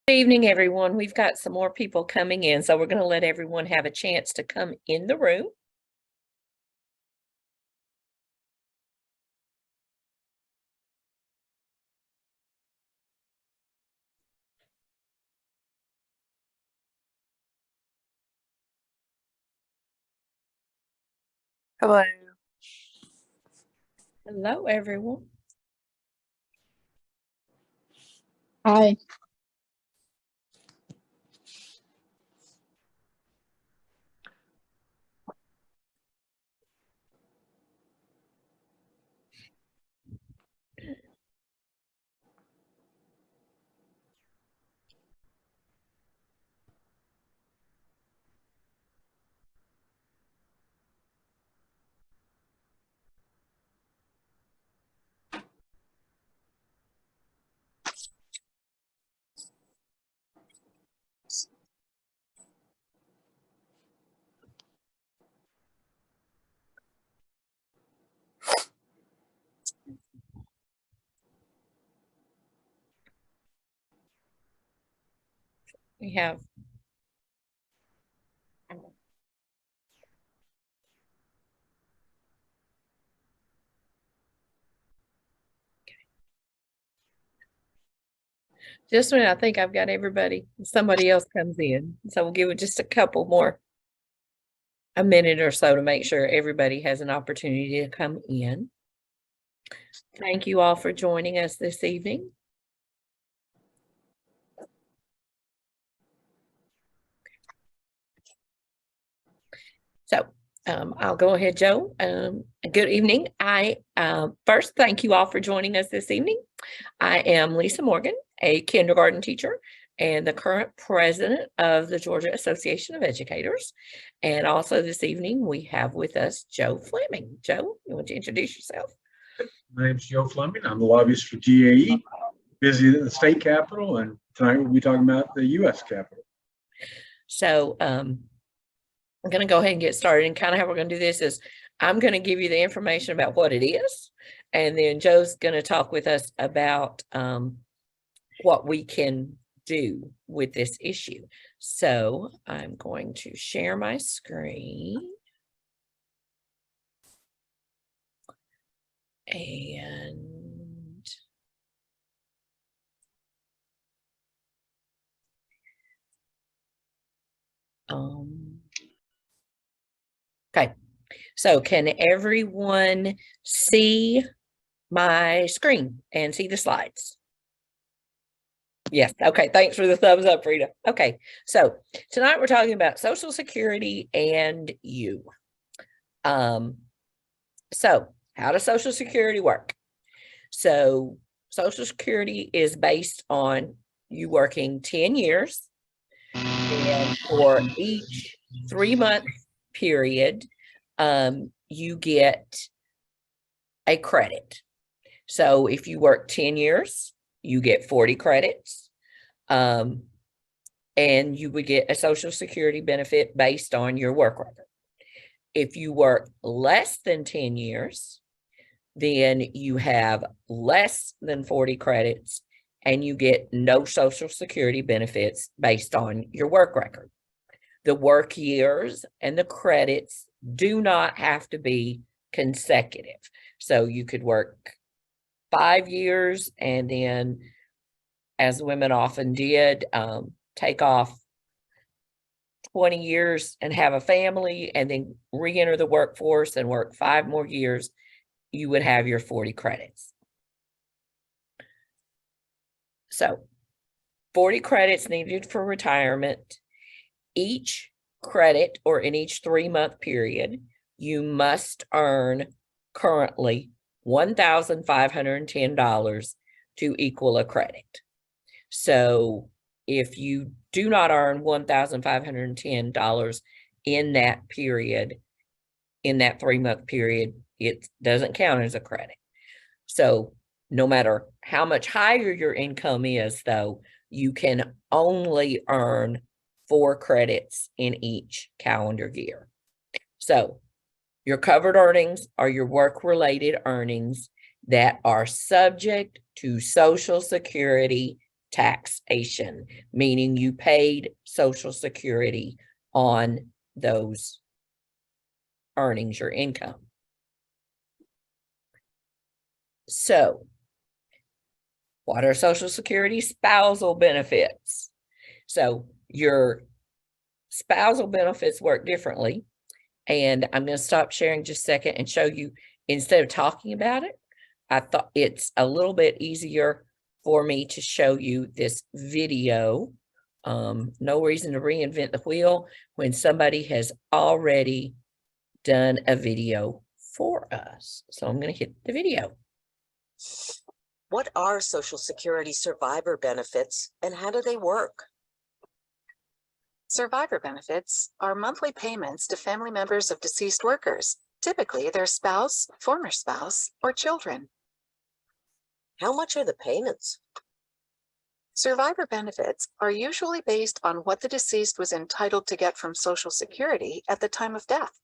Good evening, everyone. We've got some more people coming in, so we're going to let everyone have a chance to come in the room. Hello. Hello, everyone. Hi. We have just when I think I've got everybody, somebody else comes in. So we'll give it just a couple more, a minute or so to make sure everybody has an opportunity to come in. Thank you all for joining us this evening. So I'll go ahead, Joe. Good evening. First, thank you all for joining us this evening. I am Lisa Morgan, a kindergarten teacher and the current president of the Georgia Association of Educators. And also this evening, we have with us Joe Fleming. Joe, you want to introduce yourself? My name's Joe Fleming. I'm the lobbyist for GAE, busy at the state capitol, and tonight we'll be talking about the U.S. Capitol. So I'm going to go ahead and get started. And kind of how we're going to do this is I'm going to give you the information about what it is. And then Joe's going to talk with us about what we can do with this issue. So I'm going to share my screen. And okay, so can everyone see my screen and see the slides? Yes. Okay. Thanks for the thumbs up, Rita. Okay. So tonight we're talking about Social Security and you. So how does Social Security work? So Social Security is based on you working 10 years, and for each 3-month period, you get a credit. So if you work 10 years, you get 40 credits, and you would get a Social Security benefit based on your work record. If you work less than 10 years, then you have less than 40 credits and you get no Social Security benefits based on your work record. The work years and the credits do not have to be consecutive. So you could work 5 years and then, as women often did, take off 20 years and have a family and then re-enter the workforce and work 5 more years, you would have your 40 credits. So 40 credits needed for retirement. Each credit, or in each 3-month period, you must earn currently $1,510 to equal a credit. So if you do not earn $1,510 in that period, in that 3-month period, it doesn't count as a credit. So no matter how much higher your income is, though, you can only earn 4 credits in each calendar year. So your covered earnings are your work-related earnings that are subject to Social Security taxation, meaning you paid Social Security on those earnings, your income. So, what are Social Security spousal benefits? So, your spousal benefits work differently. And I'm going to stop sharing just a second and show you, instead of talking about it, I thought it's a little bit easier for me to show you this video. No reason to reinvent the wheel when somebody has already done a video for us. So I'm going to hit the video. What are Social Security survivor benefits and how do they work? Survivor benefits are monthly payments to family members of deceased workers, typically their spouse, former spouse, or children. How much are the payments? Survivor benefits are usually based on what the deceased was entitled to get from Social Security at the time of death.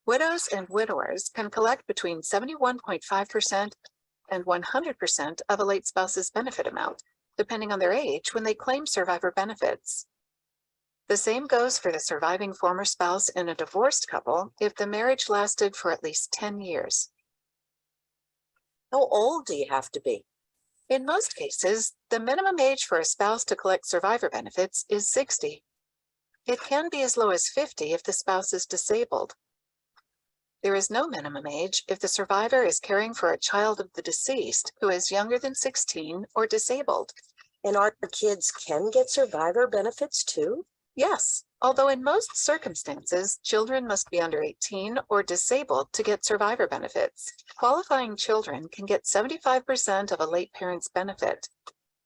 Widows and widowers can collect between 71.5% and 100% of a late spouse's benefit amount, depending on their age when they claim survivor benefits. The same goes for the surviving former spouse in a divorced couple if the marriage lasted for at least 10 years. How old do you have to be? In most cases, the minimum age for a spouse to collect survivor benefits is 60. It can be as low as 50 if the spouse is disabled. There is no minimum age if the survivor is caring for a child of the deceased who is younger than 16 or disabled. And our kids can get survivor benefits too? Yes, although in most circumstances, children must be under 18 or disabled to get survivor benefits. Qualifying children can get 75% of a late parent's benefit.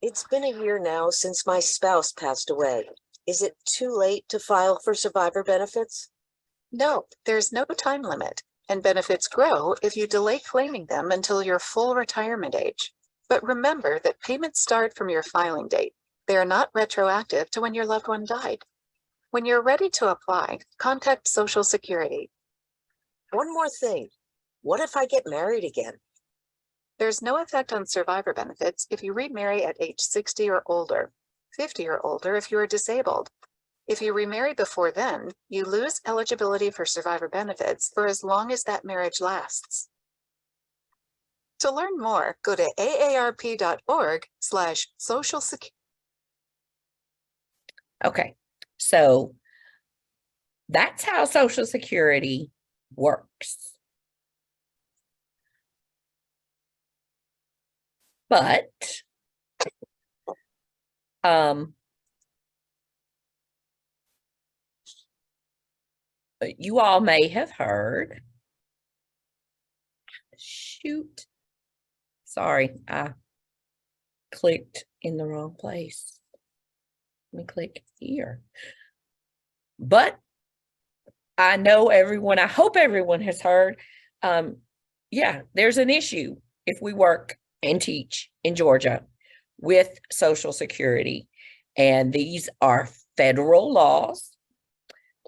It's been a year now since my spouse passed away. Is it too late to file for survivor benefits? No, there's no time limit, and benefits grow if you delay claiming them until your full retirement age. But remember that payments start from your filing date. They are not retroactive to when your loved one died. When you're ready to apply, contact Social Security. One more thing. What if I get married again? There's no effect on survivor benefits if you remarry at age 60 or older, 50 or older if you are disabled. If you remarry before then, you lose eligibility for survivor benefits for as long as that marriage lasts. To learn more, go to aarp.org/social security. Okay, so that's how Social Security works. But you all may have heard, shoot, sorry, I clicked in the wrong place. Let me click here. But I know everyone, I hope everyone has heard, yeah, there's an issue if we work and teach in Georgia with Social Security. And these are federal laws.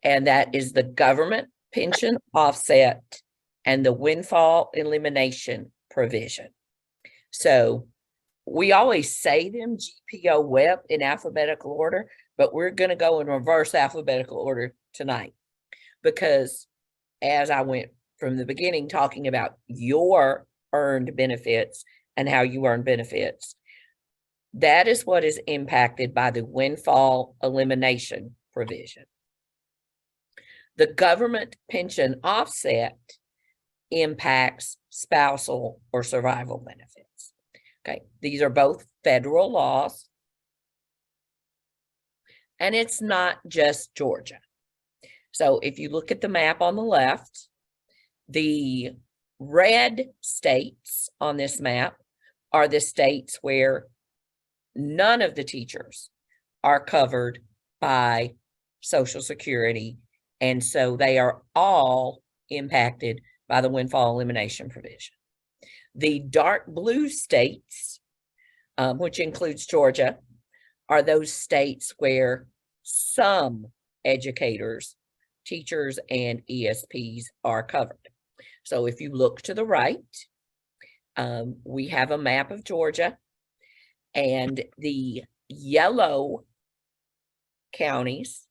And that is the government pension offset and the windfall elimination provision. So we always say them GPO WEP in alphabetical order, but we're going to go in reverse alphabetical order tonight, because as I went from the beginning talking about your earned benefits and how you earn benefits, that is what is impacted by the windfall elimination provision. The government pension offset impacts spousal or survival benefits. Okay, these are both federal laws. And it's not just Georgia. So if you look at the map on the left, the red states on this map are the states where none of the teachers are covered by Social Security. And so they are all impacted by the windfall elimination provision. The dark blue states, which includes Georgia, are those states where some educators, teachers, and ESPs are covered. So if you look to the right, we have a map of Georgia, And the yellow counties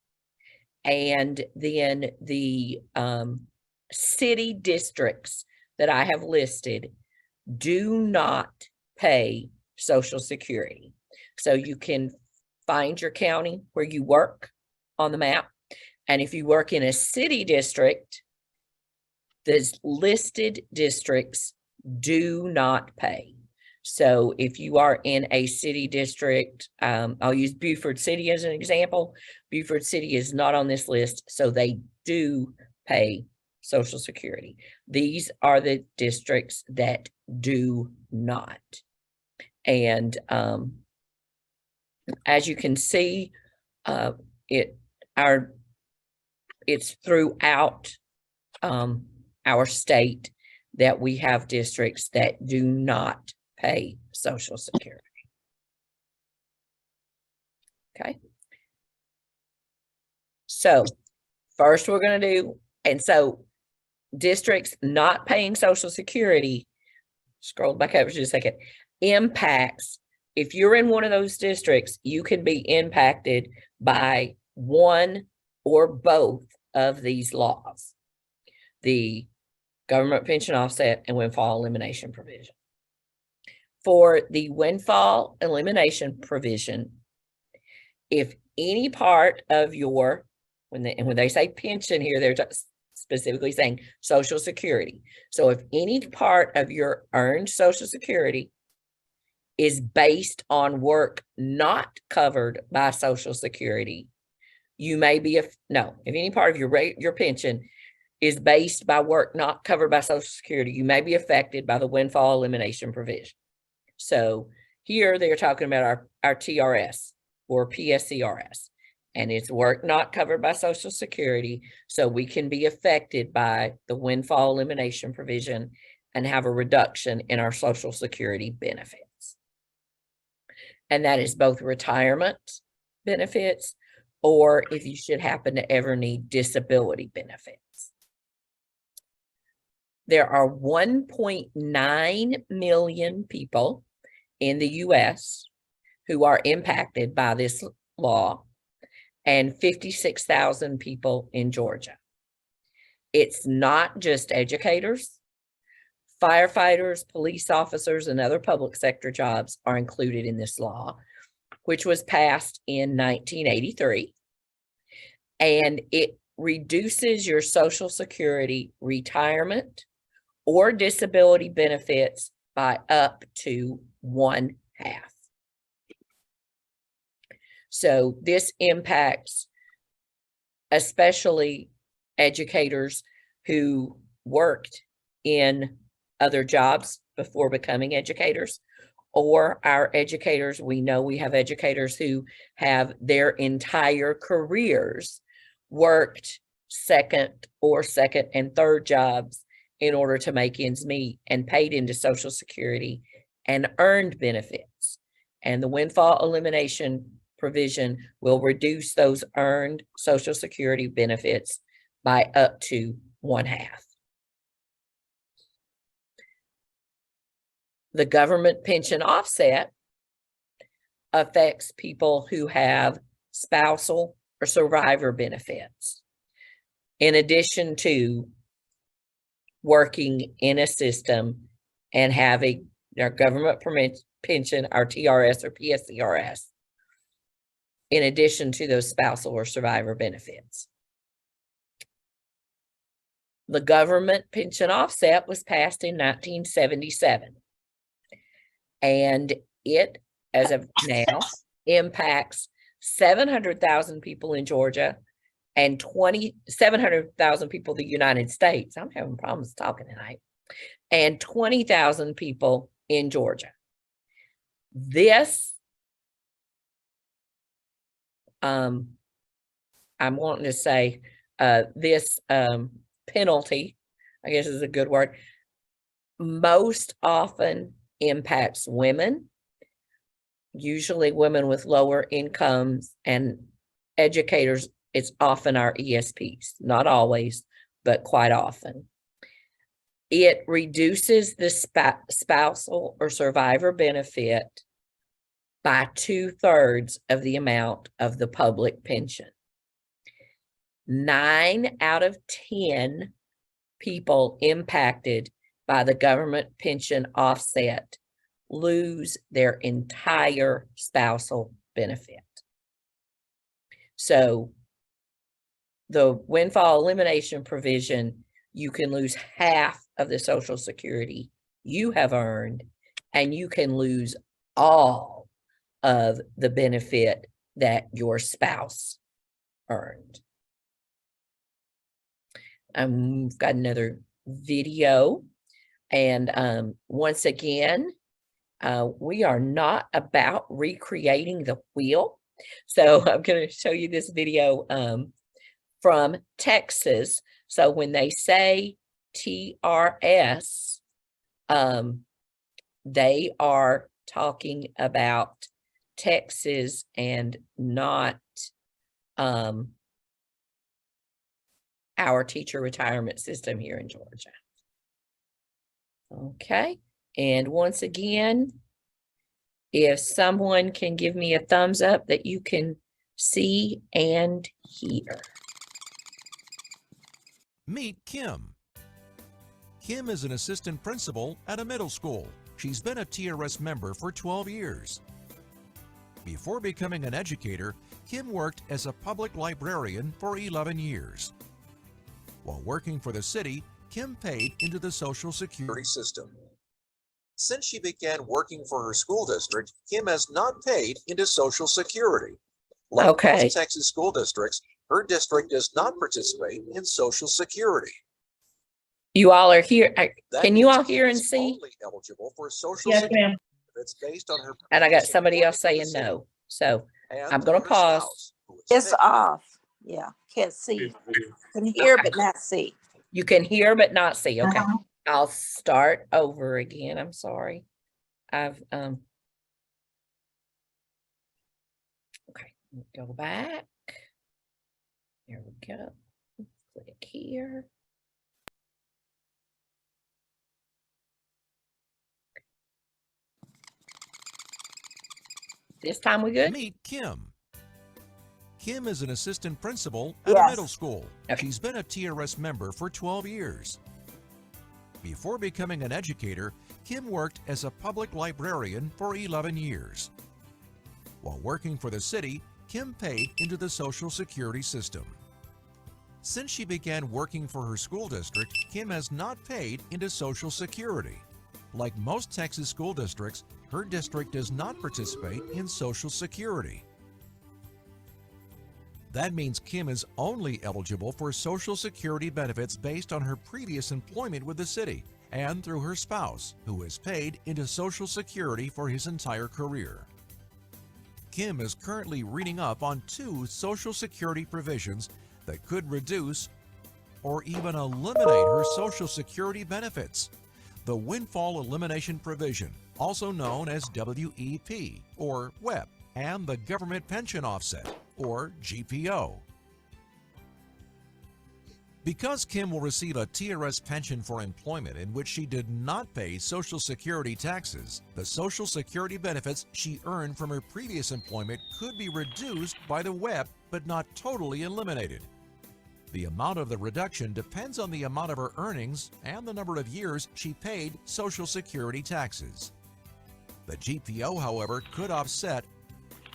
and then the city districts that I have listed do not pay Social Security. So you can find your county where you work on the map. And if you work in a city district, the listed districts do not pay. So if you are in a city district, I'll use Beaufort City as an example. Beaufort City is not on this list, so they do pay Social Security. These are the districts that do not. And as you can see, it's throughout our state that we have districts that do not pay Social Security. Okay. So first we're going to do, and so districts not paying Social Security, scroll back up just a second, impacts, if you're in one of those districts, you can be impacted by one or both of these laws, the government pension offset and windfall elimination provision. For the windfall elimination provision, if any part of your, when they say pension here, they're just specifically saying Social Security. So if any part of your earned Social Security is based on work not covered by Social Security, you may be, if any part of your pension is based by work not covered by Social Security, you may be affected by the windfall elimination provision. So here they're talking about our TRS or PSCRS, and it's work not covered by Social Security. So we can be affected by the windfall elimination provision and have a reduction in our Social Security benefits. And that is both retirement benefits or if you should happen to ever need disability benefits. There are 1.9 million people in the US who are impacted by this law and 56,000 people in Georgia. It's not just educators. Firefighters, police officers, and other public sector jobs are included in this law, which was passed in 1983. And it reduces your Social Security retirement or disability benefits by up to 1/2. So this impacts especially educators who worked in other jobs before becoming educators, or our educators. We know we have educators who have their entire careers worked second and third jobs in order to make ends meet and paid into Social Security and earned benefits. And the windfall elimination provision will reduce those earned Social Security benefits by up to 1/2. The government pension offset affects people who have spousal or survivor benefits, in addition to working in a system and having their government pension, our TRS or PSCRS, in addition to those spousal or survivor benefits. The government pension offset was passed in 1977. And it, as of now, impacts 700,000 people in Georgia and 700,000 people in the United States. I'm having problems talking tonight. And 20,000 people in Georgia. This, I'm wanting to say, this penalty, I guess is a good word, most often impacts women, usually women with lower incomes, and educators. It's often our ESPs, not always, but quite often. It reduces the spousal or survivor benefit by 2/3 of the amount of the public pension. 9 out of 10 people impacted by the government pension offset lose their entire spousal benefit. So the windfall elimination provision, you can lose half of the Social Security you have earned, and you can lose all of the benefit that your spouse earned. We've got another video. And once again, we are not about recreating the wheel. So I'm going to show you this video from Texas. So when they say TRS, they are talking about Texas and not our teacher retirement system here in Georgia. Okay, and once again, if someone can give me a thumbs up that you can see and hear. Meet Kim. Kim is an assistant principal at a middle school. She's been a TRS member for 12 years. Before becoming an educator, Kim worked as a public librarian for 11 years. While working for the city, Kim paid into the Social Security system. Since she began working for her school district, Kim has not paid into Social Security. Like Okay. most Texas school districts, her district does not participate in Social Security. You all are here. That Can you means all Kim hear and is see? only eligible for Social Yes, Security ma'am. benefits based on her And I got previous somebody else employment saying with the city no. So and I'm gonna her pause. spouse, who is It's paid. off. Yeah, can't see. Can hear but not see. you can hear but not see. Okay. Uh-huh. I'll start over again. I'm sorry. I've okay, go back. There we go. Click here. This time we good? Meet Kim. Kim is an assistant principal at a Yes. middle school. Okay. She's been a TRS member for 12 years. Before becoming an educator, Kim worked as a public librarian for 11 years. While working for the city, Kim paid into the Social Security system. Since she began working for her school district, Kim has not paid into Social Security. Like most Texas school districts, her district does not participate in Social Security. That means Kim is only eligible for Social Security benefits based on her previous employment with the city and through her spouse, who has paid into Social Security for his entire career. Kim is currently reading up on 2 Social Security provisions that could reduce or even eliminate her Social Security benefits. The Windfall Elimination Provision, also known as WEP or WEP, and the Government Pension Offset, or GPO. Because Kim will receive a TRS pension for employment in which she did not pay Social Security taxes, the Social Security benefits she earned from her previous employment could be reduced by the WEP, but not totally eliminated. The amount of the reduction depends on the amount of her earnings and the number of years she paid Social Security taxes. The GPO, however, could offset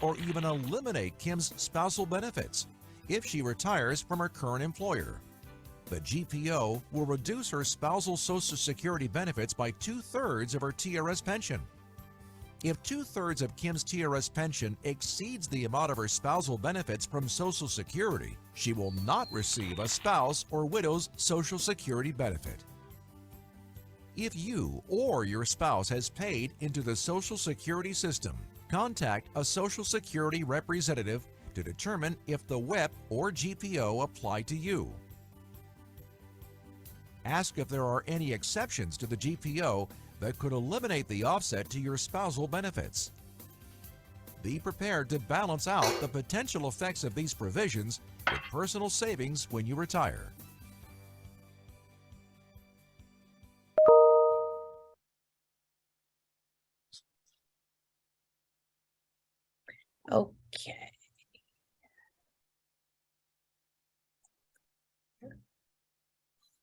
or even eliminate Kim's spousal benefits if she retires from her current employer. The GPO will reduce her spousal Social Security benefits by 2/3 of her TRS pension. If 2/3 of Kim's TRS pension exceeds the amount of her spousal benefits from Social Security, she will not receive a spouse or widow's Social Security benefit. If you or your spouse has paid into the Social Security system, contact a Social Security representative to determine if the WEP or GPO apply to you. Ask if there are any exceptions to the GPO that could eliminate the offset to your spousal benefits. Be prepared to balance out the potential effects of these provisions with personal savings when you retire. Okay.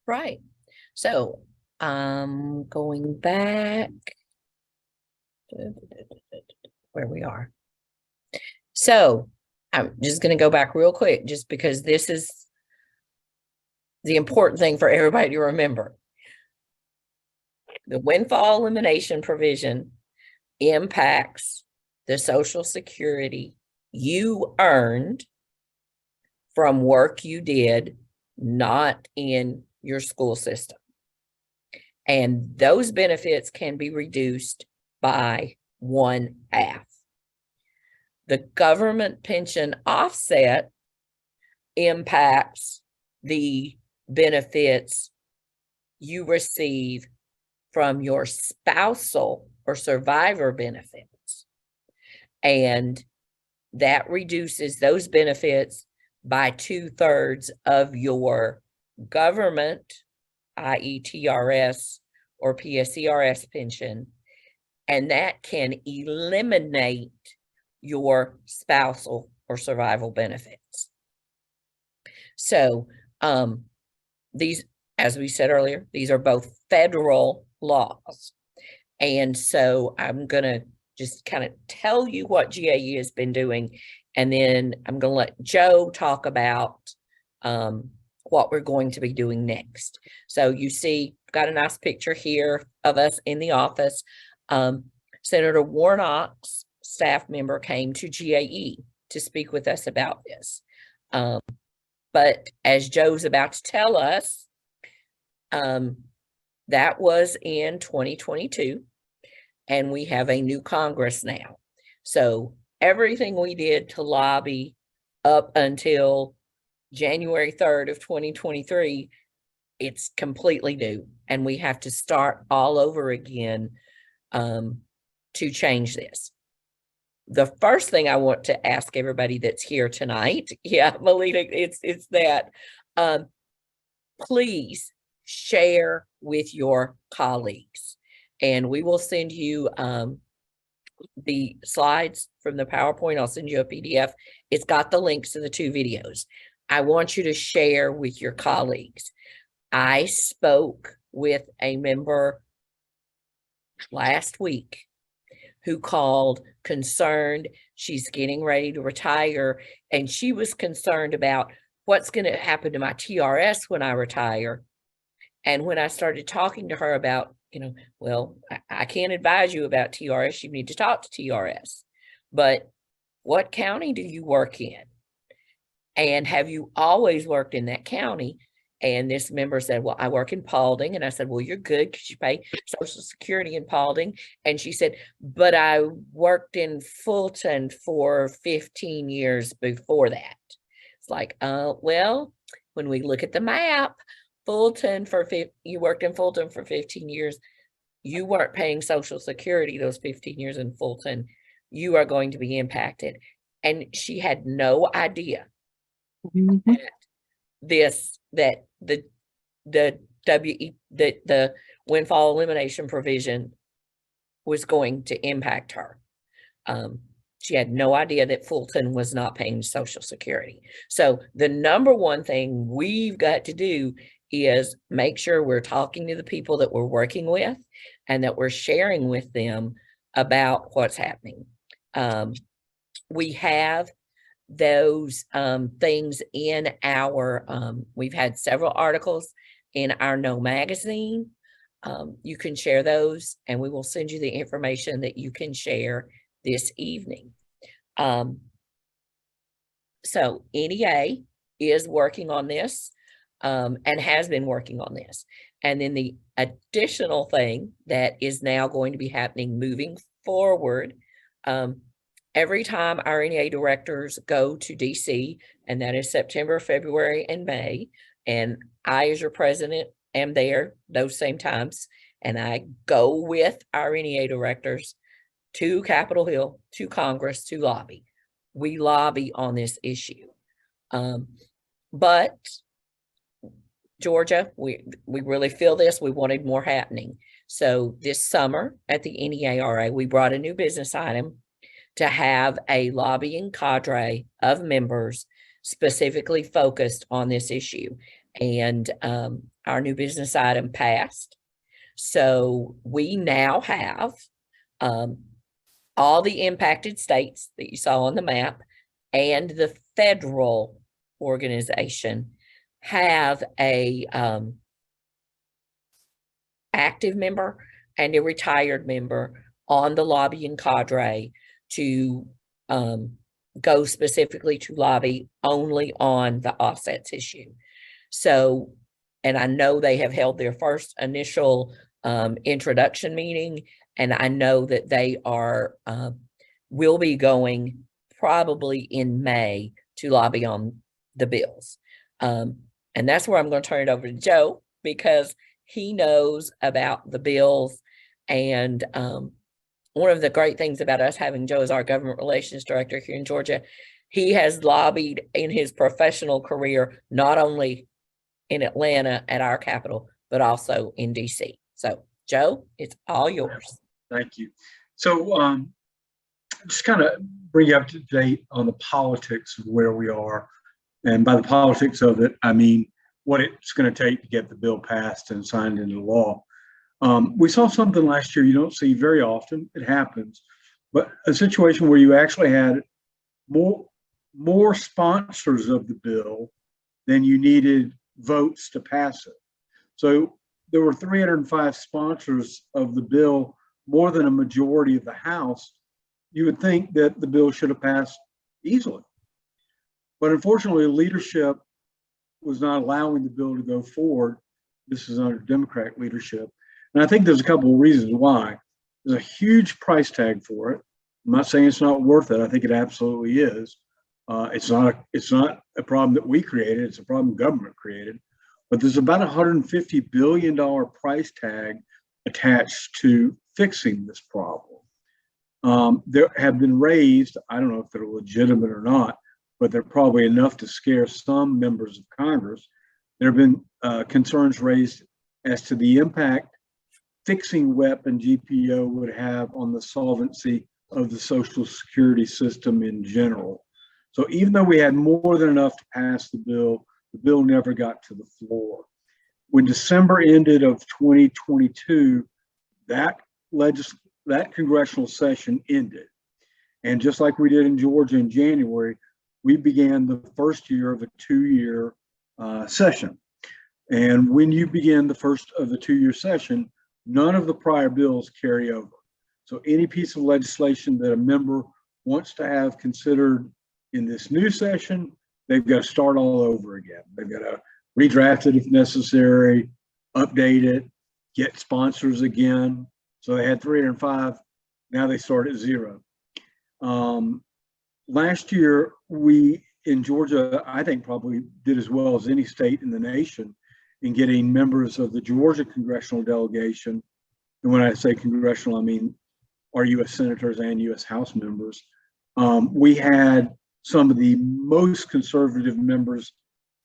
Right. So, going back where we are. So I'm just going to go back real quick, just because this is the important thing for everybody to remember. The windfall elimination provision impacts the Social Security you earned from work you did not in your school system. And those benefits can be reduced by 1/2. The government pension offset impacts the benefits you receive from your spousal or survivor benefits. And that reduces those benefits by 2/3 of your government, i.e. TRS or PSERS pension, and that can eliminate your spousal or survival benefits. So these, as we said earlier, these are both federal laws. And so I'm going to just kind of tell you what GAE has been doing, and then I'm going to let Joe talk about what we're going to be doing next. So you see, got a nice picture here of us in the office. Senator Warnock's staff member came to GAE to speak with us about this. But as Joe's about to tell us, that was in 2022, and we have a new Congress now. So everything we did to lobby up until January 3rd of 2023, it's completely new, and we have to start all over again to change this. The first thing I want to ask everybody that's here tonight, yeah, Melita, it's that, please share with your colleagues, and we will send you the slides from the PowerPoint. I'll send you a PDF. It's got the links to the 2 videos. I want you to share with your colleagues. I spoke with a member last week who called concerned. She's getting ready to retire, and she was concerned about what's going to happen to my TRS when I retire. And when I started talking to her about, well, I can't advise you about TRS. You need to talk to TRS. But what county do you work in? And have you always worked in that county? And this member said, well, I work in Paulding. And I said, well, you're good because you pay Social Security in Paulding. And she said, but I worked in Fulton for 15 years before that. It's like, well, when we look at the map, you worked in Fulton for 15 years. You weren't paying Social Security those 15 years in Fulton. You are going to be impacted. And she had no idea that the windfall elimination provision was going to impact her. She had no idea that Fulton was not paying Social Security. So the number one thing we've got to do is make sure we're talking to the people that we're working with and that we're sharing with them about what's happening. We have those things in our, we've had several articles in our No magazine. You can share those, and we will send you the information that you can share this evening. So NEA is working on this and has been working on this. And then the additional thing that is now going to be happening moving forward, every time our NEA directors go to DC, and that is September, February, and May, and I, as your president, am there those same times, and I go with our NEA directors to Capitol Hill, to Congress, to lobby. We lobby on this issue. But Georgia, we really feel this. We wanted more happening. So this summer at the NEARA, we brought a new business item to have a lobbying cadre of members specifically focused on this issue. And our new business item passed. So we now have all the impacted states that you saw on the map and the federal organization have a active member and a retired member on the lobbying cadre to go specifically to lobby only on the offsets issue. So, and I know they have held their first initial introduction meeting, and I know that they are will be going probably in May to lobby on the bills. And that's where I'm going to turn it over to Joe, because he knows about the bills. And one of the great things about us having Joe as our government relations director here in Georgia, he has lobbied in his professional career, not only in Atlanta at our capital, but also in DC. So Joe, it's all yours. Thank you. So just kind of bring you up to date on the politics of where we are. And by the politics of it, I mean what it's going to take to get the bill passed and signed into law. We saw something last year you don't see very often. It happens, but a situation where you actually had more sponsors of the bill than you needed votes to pass it. So there were 305 sponsors of the bill, more than a majority of the House. You would think that the bill should have passed easily. But unfortunately, leadership was not allowing the bill to go forward. This is under Democrat leadership. And I think there's a couple of reasons why. There's a huge price tag for it. I'm not saying it's not worth it. I think it absolutely is. It's not a problem that we created. It's a problem government created. But there's about $150 billion price tag attached to fixing this problem. There have been raised, I don't know if they're legitimate or not, but they're probably enough to scare some members of Congress. There have been concerns raised as to the impact fixing WEP and GPO would have on the solvency of the Social Security system in general. So even though we had more than enough to pass the bill never got to the floor. When December ended of 2022, that congressional session ended. And just like we did in Georgia in January, we began the first year of a 2-year session. And when you begin the first of the 2-year session, none of the prior bills carry over. So any piece of legislation that a member wants to have considered in this new session, they've got to start all over again. They've got to redraft it if necessary, update it, get sponsors again. So they had 305, now they start at 0. Last year, we in Georgia, I think probably did as well as any state in the nation in getting members of the Georgia congressional delegation. And when I say congressional, I mean our U.S. senators and U.S. House members. We had some of the most conservative members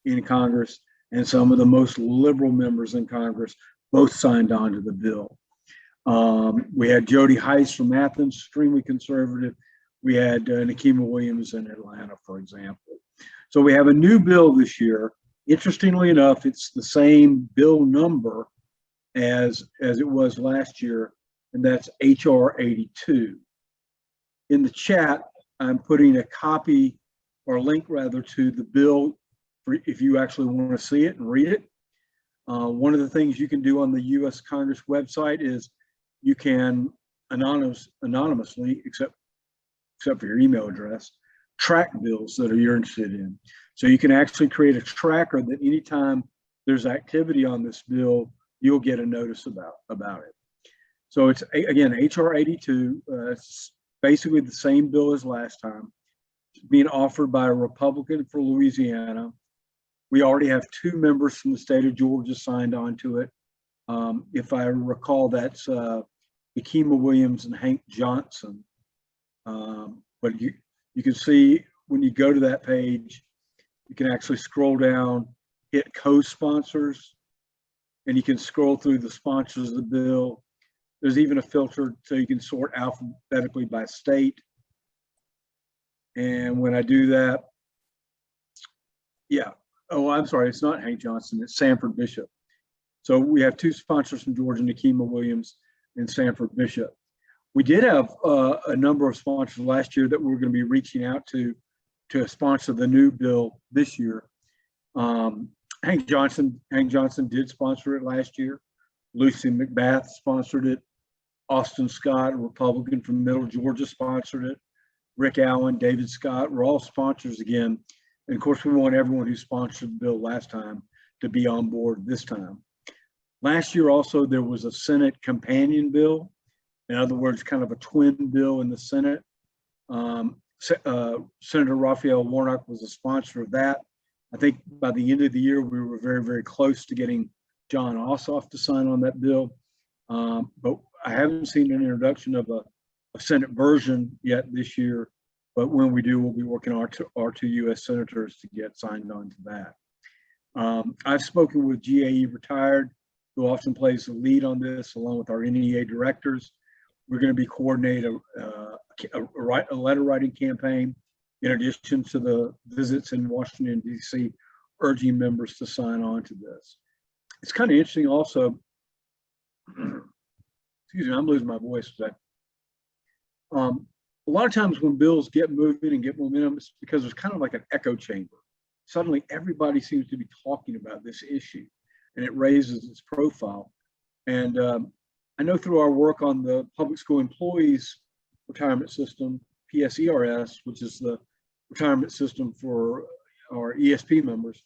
in Congress and some of the most liberal members in Congress both signed on to the bill. We had Jody Hice from Athens, extremely conservative. We had Nikema Williams in Atlanta, for example. So we have a new bill this year. Interestingly enough, it's the same bill number as it was last year, and that's HR 82. In the chat, I'm putting a copy or a link rather to the bill for if you actually want to see it and read it. One of the things you can do on the U.S. Congress website is you can anonymously, except for your email address, track bills that you're interested in. So you can actually create a tracker that anytime there's activity on this bill, you'll get a notice about it. So it's, again, HR 82. It's basically the same bill as last time. It's being offered by a Republican for Louisiana. We already have 2 members from the state of Georgia signed on to it. If I recall, that's Nikema Williams and Hank Johnson. But you can see when you go to that page, you can actually scroll down, hit co-sponsors, and you can scroll through the sponsors of the bill. There's even a filter so you can sort alphabetically by state. And when I do that, yeah. Oh, I'm sorry. It's not Hank Johnson. It's Sanford Bishop. So we have two sponsors from Georgia, Nikema Williams and Sanford Bishop. We did have a number of sponsors last year that we're going to be reaching out to sponsor the new bill this year. Hank Johnson did sponsor it last year. Lucy McBath sponsored it. Austin Scott, a Republican from Middle Georgia, sponsored it. Rick Allen, David Scott were all sponsors again. And of course, we want everyone who sponsored the bill last time to be on board this time. Last year also, there was a Senate companion bill. In other words, kind of a twin bill in the Senate. Senator Raphael Warnock was a sponsor of that. I think by the end of the year, we were very, very close to getting John Ossoff to sign on that bill. But I haven't seen an introduction of a Senate version yet this year. But when we do, we'll be working our two U.S. senators to get signed on to that. I've spoken with GAE Retired, who often plays the lead on this, along with our NEA directors. We're going to be coordinating a letter writing campaign in addition to the visits in Washington, D.C., urging members to sign on to this. It's kind of interesting also, excuse me, I'm losing my voice today. A lot of times when bills get moving and get momentum, it's because there's kind of like an echo chamber. Suddenly everybody seems to be talking about this issue and it raises its profile. And I know through our work on the public school employees retirement system, PSERS, which is the retirement system for our ESP members,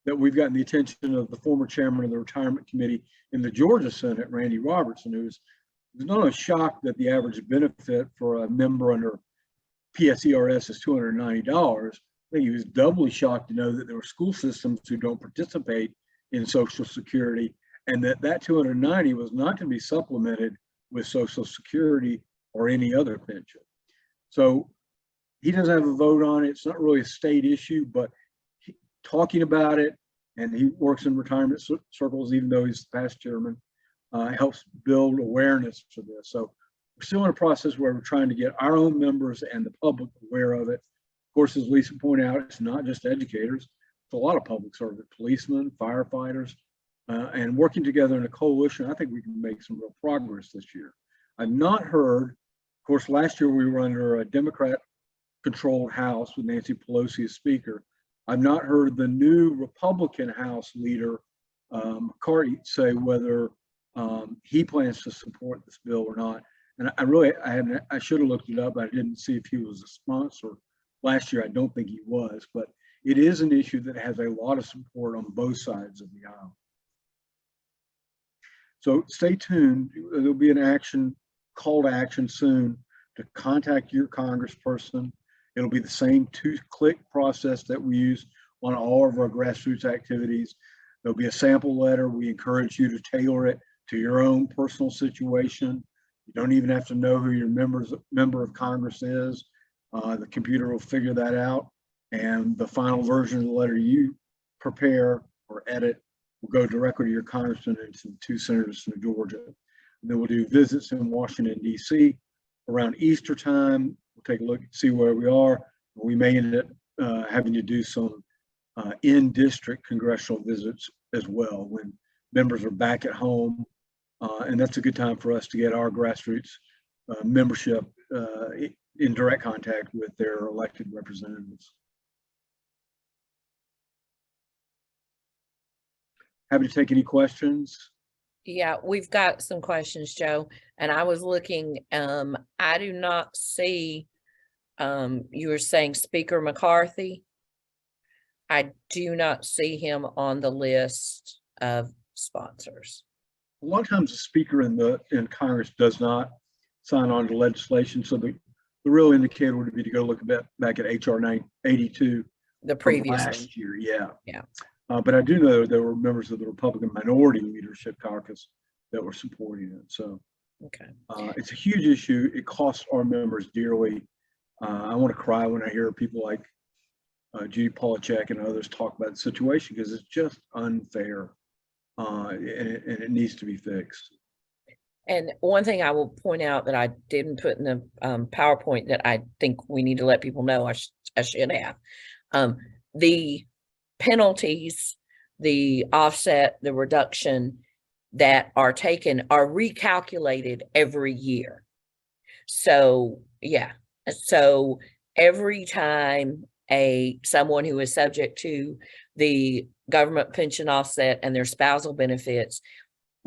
that we've gotten the attention of the former chairman of the retirement committee in the Georgia Senate, Randy Robertson, who's not only shocked that the average benefit for a member under PSERS is $290. I think he was doubly shocked to know that there were school systems who don't participate in Social Security, and that $290 was not going to be supplemented with Social Security or any other pension. So he doesn't have a vote on it. It's not really a state issue, but talking about it, and he works in retirement circles, even though he's the past chairman, helps build awareness for this. So we're still in a process where we're trying to get our own members and the public aware of it. Of course, as Lisa pointed out, it's not just educators. It's a lot of public servant, policemen, firefighters, and working together in a coalition. I think we can make some real progress this year. I've not heard, of course, last year we were under a Democrat-controlled House with Nancy Pelosi as Speaker. I've not heard the new Republican House leader, McCarty, say whether he plans to support this bill or not. And I should have looked it up. I didn't see if he was a sponsor last year. I don't think he was, but it is an issue that has a lot of support on both sides of the aisle. So stay tuned. There'll be an call to action soon to contact your congressperson. It'll be the same 2-click process that we use on all of our grassroots activities. There'll be a sample letter. We encourage you to tailor it to your own personal situation. You don't even have to know who your member of Congress is. The computer will figure that out. And the final version of the letter you prepare or edit will go directly to your congressman and to the 2 senators from Georgia. And then we'll do visits in Washington, D.C. around Easter time. We'll take a look and see where we are. We may end up having to do some in-district congressional visits as well when members are back at home. And that's a good time for us to get our grassroots membership in direct contact with their elected representatives. Happy to take any questions. Yeah, we've got some questions, Joe, and I was looking, I do not see, you were saying Speaker McCarthy. I do not see him on the list of sponsors. A lot of times the speaker in Congress does not sign on to legislation. So the real indicator would be to go look back at HR 982. The previous last year, yeah. Yeah. But I do know there were members of the Republican Minority Leadership Caucus that were supporting it. So okay. It's a huge issue. It costs our members dearly. I want to cry when I hear people like Judy Polachek and others talk about the situation because it's just unfair and it needs to be fixed. And one thing I will point out that I didn't put in the PowerPoint that I think we need to let people know, I I should have. The penalties, the offset, the reduction that are taken are recalculated every year. So, yeah. So every time someone who is subject to the government pension offset and their spousal benefits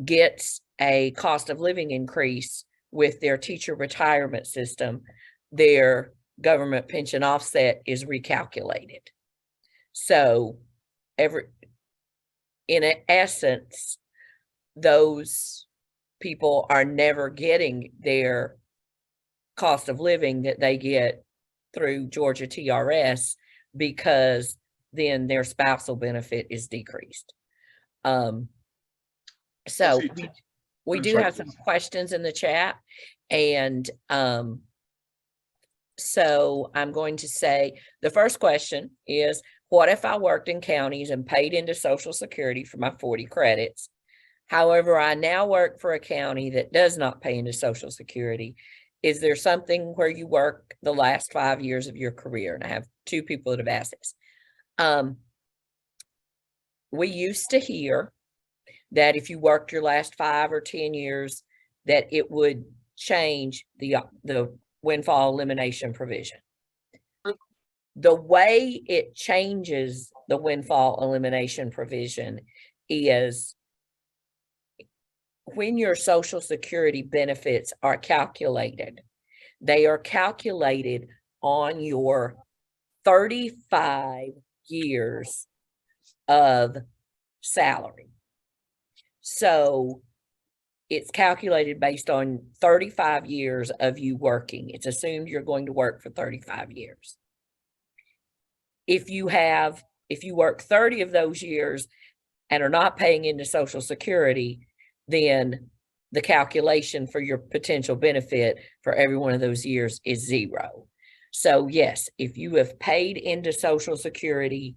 gets a cost of living increase with their teacher retirement system, their government pension offset is recalculated. So in essence, those people are never getting their cost of living that they get through Georgia TRS, because then their spousal benefit is decreased. So we I'm do sorry, have some please. questions in the chat, and so I'm going to say the first question is, what if I worked in counties and paid into Social Security for my 40 credits? However, I now work for a county that does not pay into Social Security. Is there something where you work the last 5 years of your career? And I have 2 people that have asked this. We used to hear that if you worked your last 5 or 10 years, that it would change the windfall elimination provision. The way it changes the windfall elimination provision is when your Social Security benefits are calculated, they are calculated on your 35 years of salary. So it's calculated based on 35 years of you working. It's assumed you're going to work for 35 years. If you work 30 of those years and are not paying into Social Security, then the calculation for your potential benefit for every one of those years is 0. So yes, if you have paid into Social Security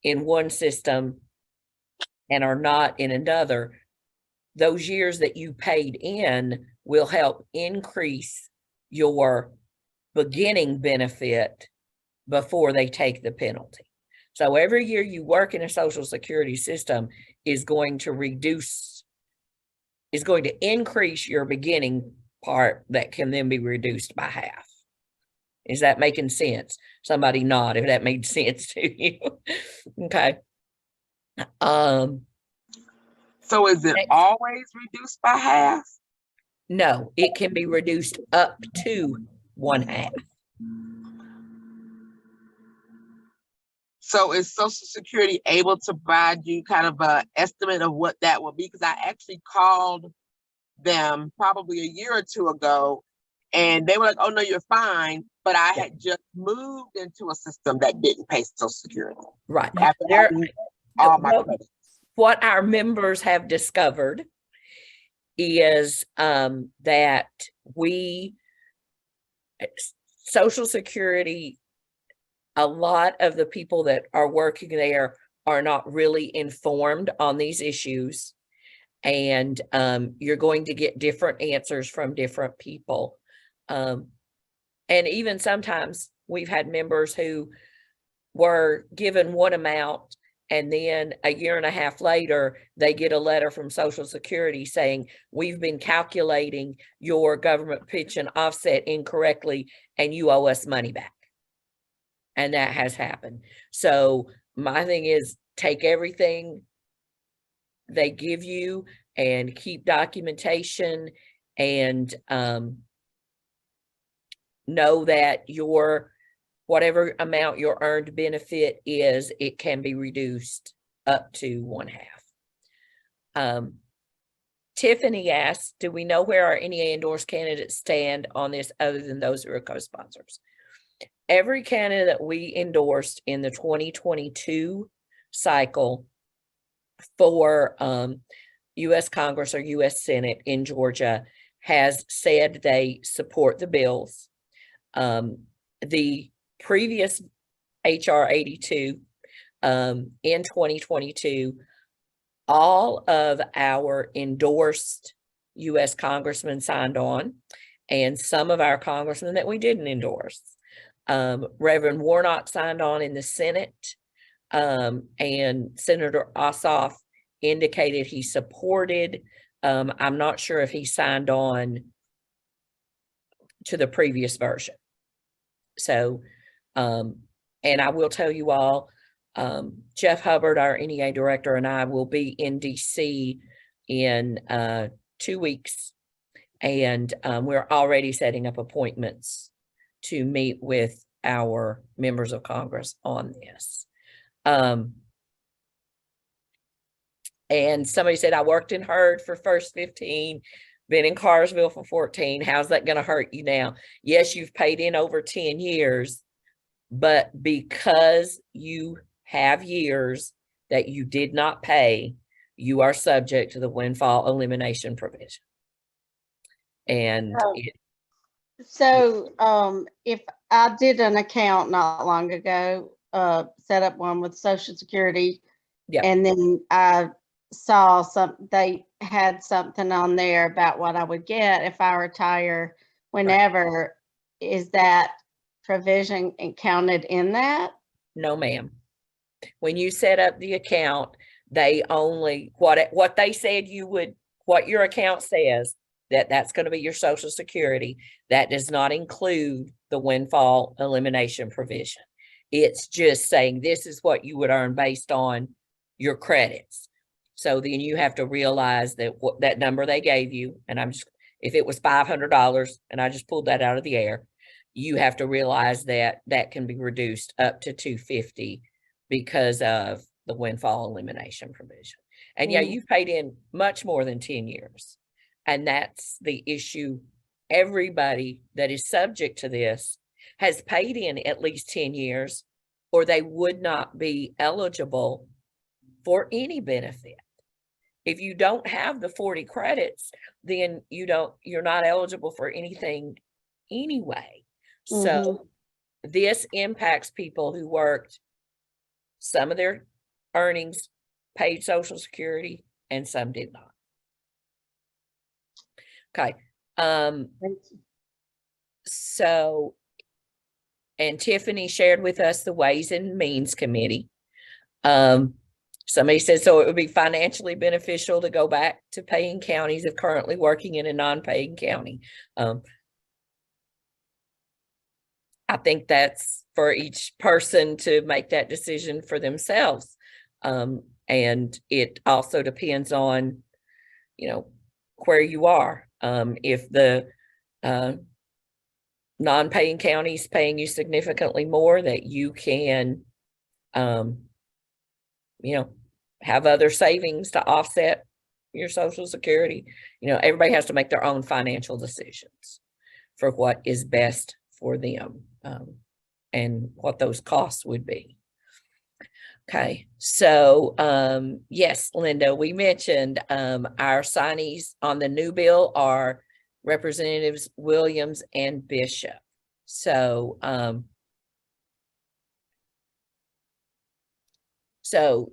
in one system and are not in another, those years that you paid in will help increase your beginning benefit before they take the penalty. So every year you work in a Social Security system is going to increase your beginning part that can then be reduced by half. Is that making sense? Somebody nod if that made sense to you. Okay. So is it Next. always reduced by half? No, it can be reduced up to 1/2. So is Social Security able to provide you kind of an estimate of what that will be? Because I actually called them probably a year or 2 ago, and they were like, "Oh no, you're fine." But I had just moved into a system that didn't pay Social Security. Right. After having all my credits. What our members have discovered is that Social Security, a lot of the people that are working there are not really informed on these issues. And you're going to get different answers from different people. And even sometimes we've had members who were given one amount, and then a year and a half later, they get a letter from Social Security saying, we've been calculating your government pension offset incorrectly, and you owe us money back. And that has happened. So my thing is, take everything they give you and keep documentation, and know that whatever amount your earned benefit is, it can be reduced up to 1/2. Tiffany asks, do we know where our NEA endorsed candidates stand on this other than those who are co-sponsors? Every candidate that we endorsed in the 2022 cycle for U.S. Congress or U.S. Senate in Georgia has said they support the bills. The previous HR 82 in 2022, all of our endorsed U.S. congressmen signed on, and some of our congressmen that we didn't endorse. Reverend Warnock signed on in the Senate. And Senator Ossoff indicated he supported. I'm not sure if he signed on to the previous version. So, and I will tell you all, Jeff Hubbard, our NEA director, and I will be in DC in 2 weeks. And we're already setting up appointments to meet with our members of Congress on this. And somebody said, I worked in Hurd for first 15, been in Carsville for 14. How's that going to hurt you now? Yes, you've paid in over 10 years, but because you have years that you did not pay, you are subject to the windfall elimination provision. And if I did an account not long ago, set up one with Social Security, Yeah. and then I saw they had something on there about what I would get if I retire whenever. Is that provision counted in that? No, ma'am. When you set up the account, they only, what they said you would, what your account says, that's going to be your Social Security. That does not include the windfall elimination provision. It's just saying this is what you would earn based on your credits. So then you have to realize that that number they gave you, and if it was $500 and I just pulled that out of the air, you have to realize that that can be reduced up to $250 because of the windfall elimination provision. And yeah, you've paid in much more than 10 years. And that's the issue. Everybody that is subject to this has paid in at least 10 years, or they would not be eligible for any benefit. If you don't have the 40 credits, then you're not eligible for anything anyway. So this impacts people who worked some of their earnings, paid Social Security, and some did not. Okay. So, and Tiffany shared with us the Ways and Means Committee. Somebody said, so it would be financially beneficial to go back to paying counties if currently working in a non-paying county. I think that's for each person to make that decision for themselves. And it also depends on, where you are. If the non-paying county is paying you significantly more, that you can, have other savings to offset your Social Security. Everybody has to make their own financial decisions for what is best for them, and what those costs would be. Okay, so yes, Linda, we mentioned our signees on the new bill are Representatives Williams and Bishop. So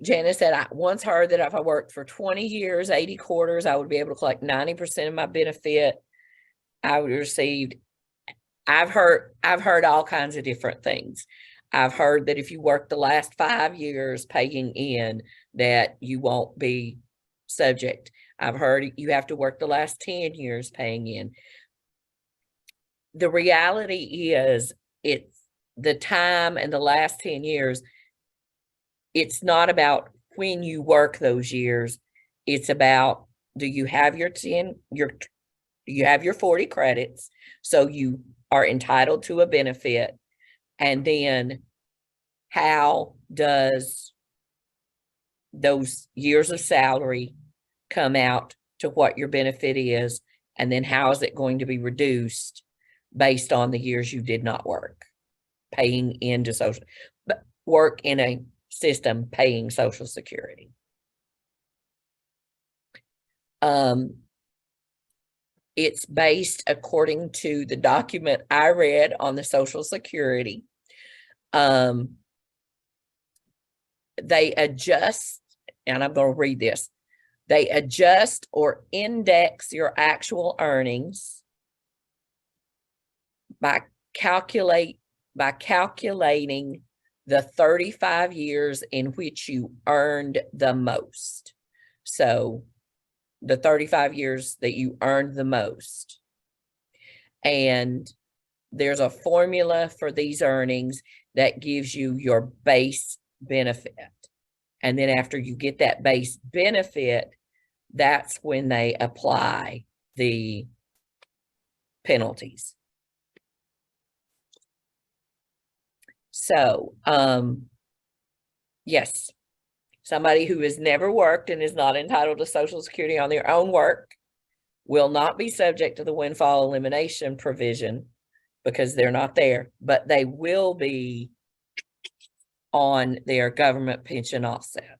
Janice said, I once heard that if I worked for 20 years, 80 quarters, I would be able to collect 90% of my benefit I would receive. I've heard all kinds of different things. I've heard that if you work the last 5 years paying in, that you won't be subject. I've heard you have to work the last 10 years paying in. The reality is, it's the time and the last 10 years. It's not about when you work those years. It's about, do you have your 40 credits? So you are entitled to a benefit. And then how does those years of salary come out to what your benefit is? And then how is it going to be reduced based on the years you did not work, paying into social, but work in a system paying Social Security? It's based according to the document I read on the Social Security. They adjust, and I'm going to read this. They adjust or index your actual earnings by calculate by calculating the 35 years in which you earned the most. So the 35 years that you earned the most. And there's a formula for these earnings that gives you your base benefit. And then after you get that base benefit, that's when they apply the penalties. So, yes, somebody who has never worked and is not entitled to Social Security on their own work will not be subject to the windfall elimination provision because they're not there, but they will be on their government pension offset.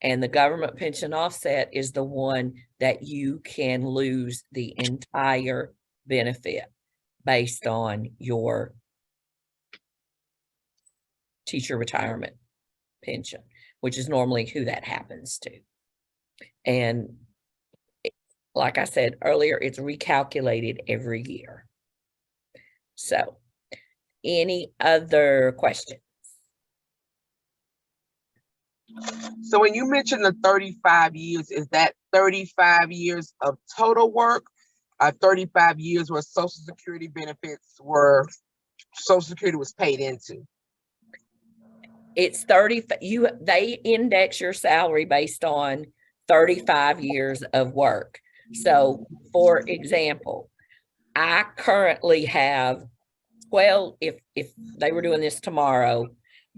And the government pension offset is the one that you can lose the entire benefit based on your teacher retirement pension, which is normally who that happens to. And like I said earlier, it's recalculated every year. So, any other questions? So when you mentioned the 35 years, is that 35 years of total work? 35 years where Social Security benefits were, Social Security was paid into? It's 30, they index your salary based on 35 years of work. So for example, I currently have 12, if they were doing this tomorrow,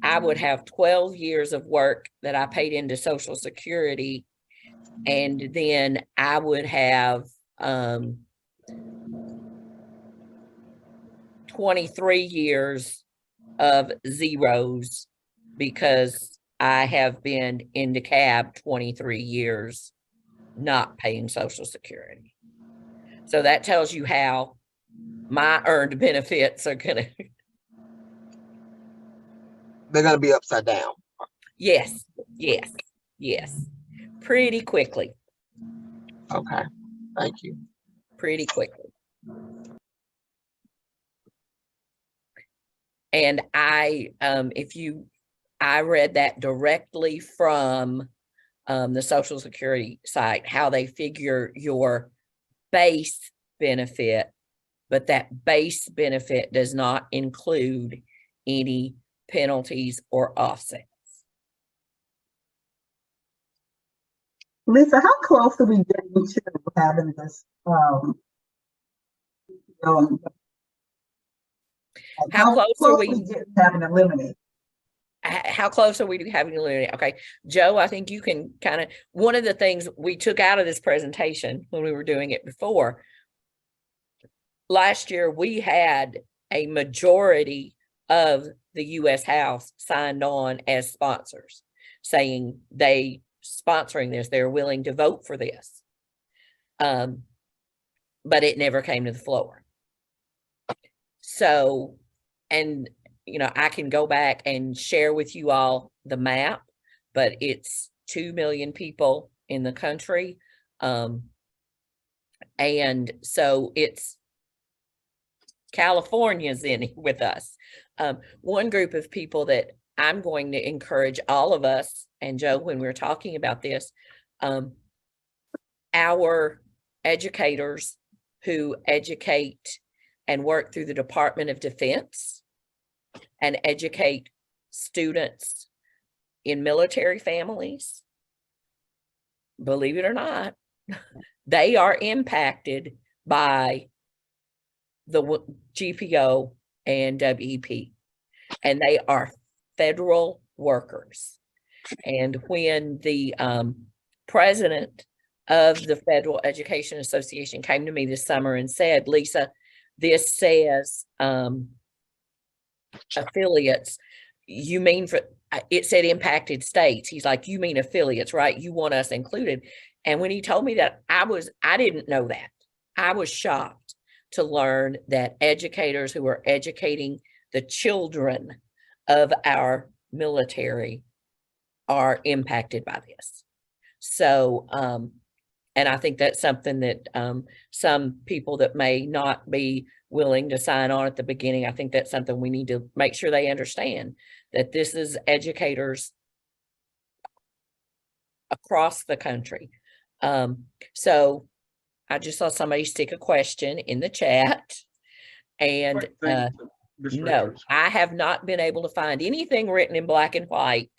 I would have 12 years of work that I paid into Social Security. And then I would have 23 years of zeros because I have been in DeKalb 23 years not paying Social Security. So that tells you how my earned benefits are gonna. They're gonna be upside down. Yes, yes, yes. Pretty quickly. Okay, thank you. Pretty quickly. And I read that directly from the Social Security site, how they figure your base benefit, but that base benefit does not include any penalties or offsets. Lisa, how close are we getting to having this? How close are we getting having eliminated? How close are we to having eliminated? Okay, Joe, I think you can kind of, one of the things we took out of this presentation when we were doing it before, last year we had a majority of the U.S. House signed on as sponsors, saying they sponsoring this, they're willing to vote for this. But it never came to the floor. So, and you know, I can go back and share with you all the map, but it's 2 million people in the country. And so it's California's in with us. One group of people that I'm going to encourage all of us, and Joe, when we're talking about this, our educators who educate and work through the Department of Defense and educate students in military families, believe it or not, they are impacted by the GPO and WEP, and they are federal workers. And when the president of the Federal Education Association came to me this summer and said, Lisa, this says affiliates, you mean for, it said impacted states. He's like, you mean affiliates, right? You want us included. And when he told me that, I didn't know that. I was shocked to learn that educators who are educating the children of our military are impacted by this. So, and I think that's something that some people that may not be willing to sign on at the beginning. I think that's something we need to make sure they understand, that this is educators across the country. So I just saw somebody stick a question in the chat, and Right, thank you, Ms. no, Richards. I have not been able to find anything written in black and white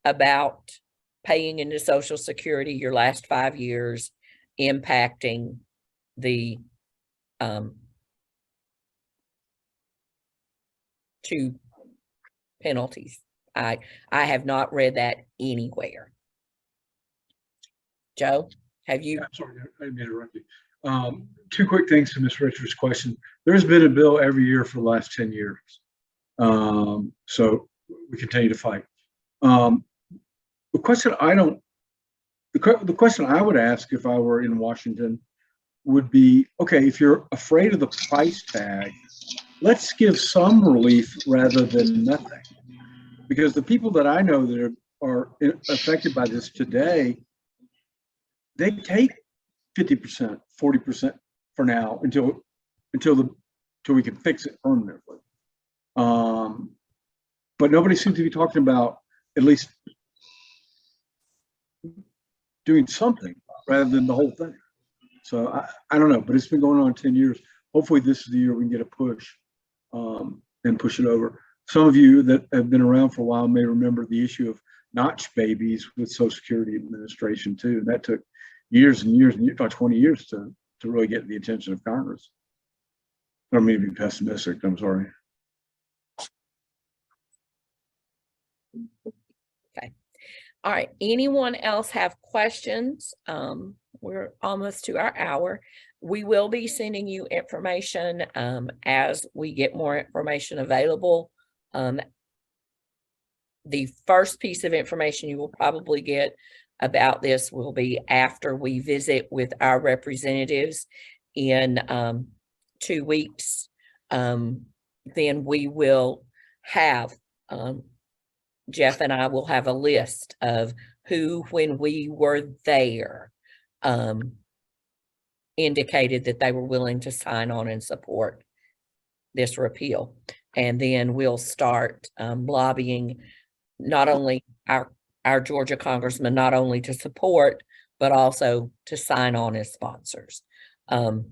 about paying into Social Security your last 5 years impacting the two penalties. I have not read that anywhere. Joe, have you? I'm sorry, I didn't mean to interrupt you. Two quick things to Ms. Richards' question. There's been a bill every year for the last 10 years. So we continue to fight. The question the question I would ask if I were in Washington would be, okay, if you're afraid of the price tag, let's give some relief rather than nothing. Because the people that I know that are affected by this today, they take 50%, 40% for now until we can fix it permanently. But nobody seems to be talking about at least doing something rather than the whole thing. So I don't know, but it's been going on 10 years. Hopefully this is the year we can get a push and push it over. Some of you that have been around for a while may remember the issue of notch babies with Social Security Administration too. And that took years and years and years, 20 years to really get the attention of Congress. I don't mean to be pessimistic, I'm sorry. Okay. All right. Anyone else have questions? We're almost to our hour. We will be sending you information as we get more information available. The first piece of information you will probably get about this will be after we visit with our representatives in 2 weeks. Then we will have, Jeff and I will have a list of who, when we were there, indicated that they were willing to sign on and support this repeal. And then we'll start lobbying not only our Georgia congressman, not only to support, but also to sign on as sponsors. And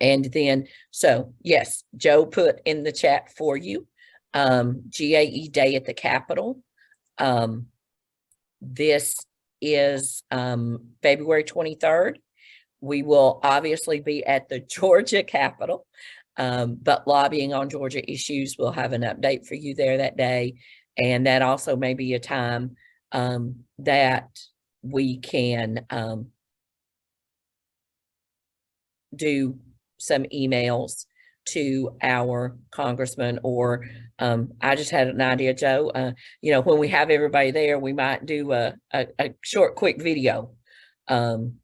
then, so yes, Joe put in the chat for you, GAE Day at the Capitol. This is February 23rd. We will obviously be at the Georgia Capitol, but lobbying on Georgia issues. We'll have an update for you there that day. And that also may be a time that we can do some emails to our congressman, or I just had an idea, Joe, you know, when we have everybody there, we might do a short, quick video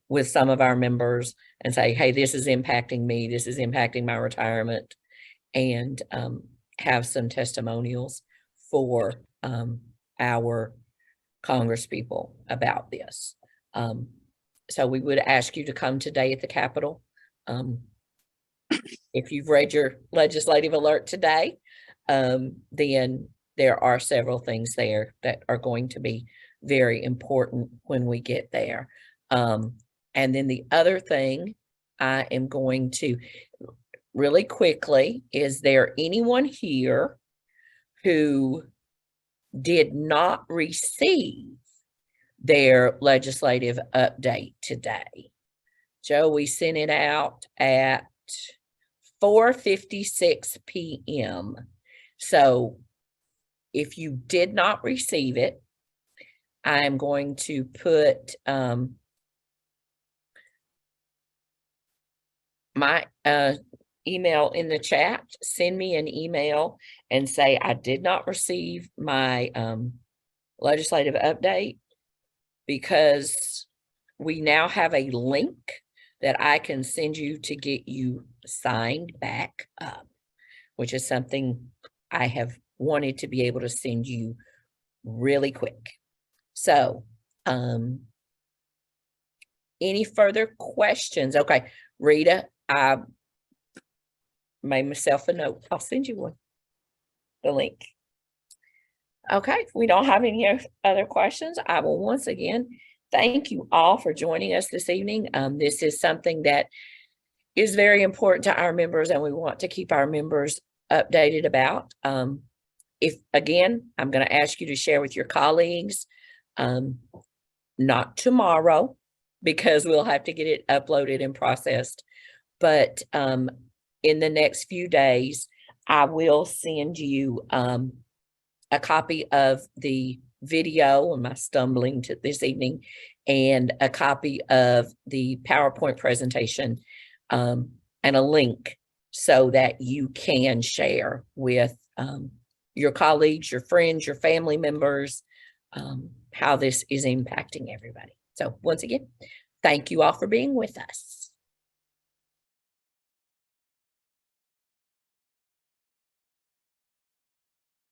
with some of our members and say, hey, this is impacting me, this is impacting my retirement, and have some testimonials for our congresspeople about this. So we would ask you to come today at the Capitol. If you've read your legislative alert today, then there are several things there that are going to be very important when we get there. And then the other thing I am going to really quickly, is there anyone here who did not receive their legislative update today? Joe, we sent it out at 4:56 p.m. So if you did not receive it, I'm going to put my email in the chat. Send me an email and say I did not receive my legislative update, because we now have a link that I can send you to get you signed back up, which is something I have wanted to be able to send you really quick. So, any further questions? Okay, Rita, made myself a note. I'll send you one. The link. Okay, if we don't have any other questions, I will once again thank you all for joining us this evening. This is something that is very important to our members, and we want to keep our members updated about. If again, I'm going to ask you to share with your colleagues, not tomorrow, because we'll have to get it uploaded and processed, but in the next few days, I will send you a copy of the video on my stumbling to this evening and a copy of the PowerPoint presentation and a link so that you can share with your colleagues, your friends, your family members, how this is impacting everybody. So once again, thank you all for being with us.